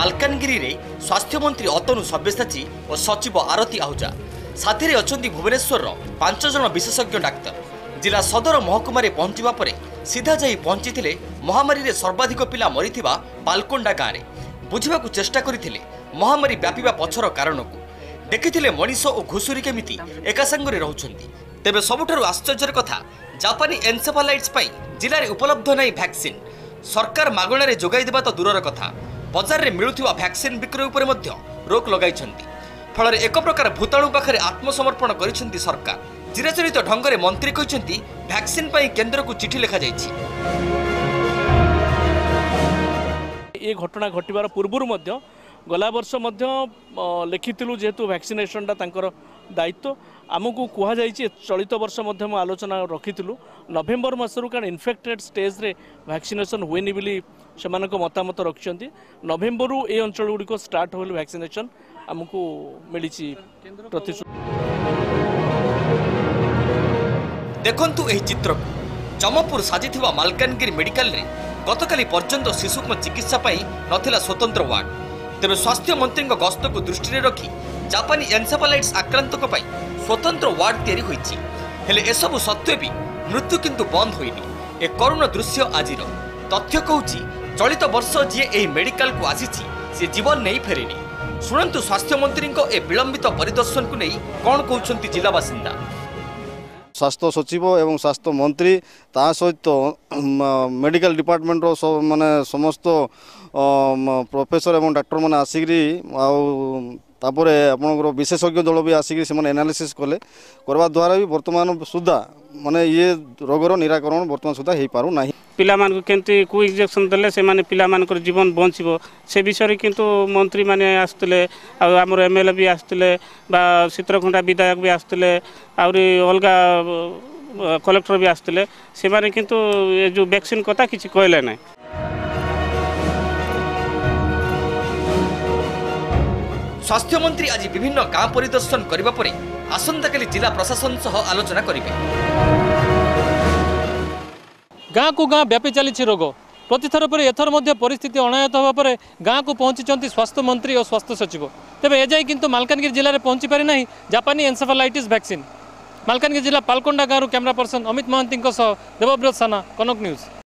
मालकानगिरी रे स्वास्थ्य मंत्री अतनु सब्यसाची और सचिव आरती आहूजा साथी रे अछंती भुवनेश्वर 5 जन विशेषज्ञ डाक्तर जिला सदर महकुमा रे पहुंचवा परे सीधा जाई पहुंचीथिले महामारी रे सर्वाधिक पिला मरिथिबा पालकोंडा गाँ रे बुझिबाकू चेष्टा करिथिले महामारी व्यापीबा पछर कारण को देखिथिले मनीष और घुसुरी केमिति एका संगरे रहउछंती। तेबे सबुठारु आश्चर्यर कथा जापानी एन्सेफालाइटिस पई जिले में उपलब्ध नहीं वैक्सीन सरकार मागणार जोगाई देबा तो दूरर कथा बजार में मिलुथिबा वैक्सीन बिक्री उपरे मध्य रोक लगाइछंती। फल एक प्रकार भूताणु पाखरे आत्मसमर्पण करिसेंती सरकार। चिराचरित ढंग में मंत्री कहते वैक्सीन पई केंद्र को चिठी लिखा जाइछि। ये घटना घटवार पूर्व गला वर्ष लिखिलु जेहेतु वैक्सीनेशनटा तांकर दायित्व आमको कहुई चलित वर्ष आलोचना रखिलु नवेम्बर मसरू कारण इन्फेक्टेड स्टेज रे वैक्सीनेशन हुएनि बोली से मतामत रखिंट नवेम्बर ये अंचल गुड़िक स्टार्ट हो वैक्सीनेशन आमको मिली प्रतिश्रुति। देखंतु एही चित्र को जमपुर साजिथिबा मालकानगिरी मेडिकल रे गतकाली पर्यंत शिशु चिकित्सा पाई नथिला स्वतंत्र वार्ड। तेरे स्वास्थ्य मंत्री गस्त को दृष्टि रखी जापानी एन्सेफालाइटिस आक्रांतक पाई स्वतंत्र वार्ड तैयारी होईछि। हेले एसबु सत्वे भी मृत्यु किंतु बंद होइनी। ए करुण दृश्य आजिर तथ्य कहूछि चलित वर्ष जी एही मेडिकल को आसीछि से जीवन नहीं फेरेनी। शुणंतु स्वास्थ्य मंत्री ए विलंबित परिदर्शन को नहीं कौन कहउछंती जिला बासिंदा। स्वास्थ्य सचिव एवं स्वास्थ्य मंत्री ता सहित मेडिकल डिपार्टमेंट माने समस्त प्रोफेसर एवं डॉक्टर मैंने आसिकी तापर आपंकर विशेषज्ञ दल भी आसिक एनालिसिस कले करवा द्वारा भी वर्तमान सुधा माने ये रोगर निराकरण वर्तमान सुधा हो पारु नाही। पिला मान केमती को इंजेक्शन देले से माने पिला मान जीवन बंचबो से विषय किंतु मंत्री माने आस्ते आमर एमएलए भी आस्ते चित्रखंडा विधायक भी आस्ते आउरी अलगा कलेक्टर भी आस्ते से माने किंतु जो वैक्सीन कथा किछि कहले ना। स्वास्थ्य मंत्री आज विभिन्न गाँ परिदर्शन करने पर आसंताकाली जिला प्रशासन सह आलोचना करेंगे। गाँ को गाँ व्यापी चली रोग प्रतिथर पर एथर मध्य परिस्थिति अनायत होगा पर गाँ को पहुंची स्वास्थ्य मंत्री और स्वास्थ्य सचिव। तेज एजाए किंतु मालकानगिरी जिले में पहुंची पारि ना जापानी एन्सेफालाइटिस वैक्सीन। मालकानगिरी जिला पालकोंडा गाँव कैमरा पर्सन अमित महांती देवव्रत साना कनक न्यूज।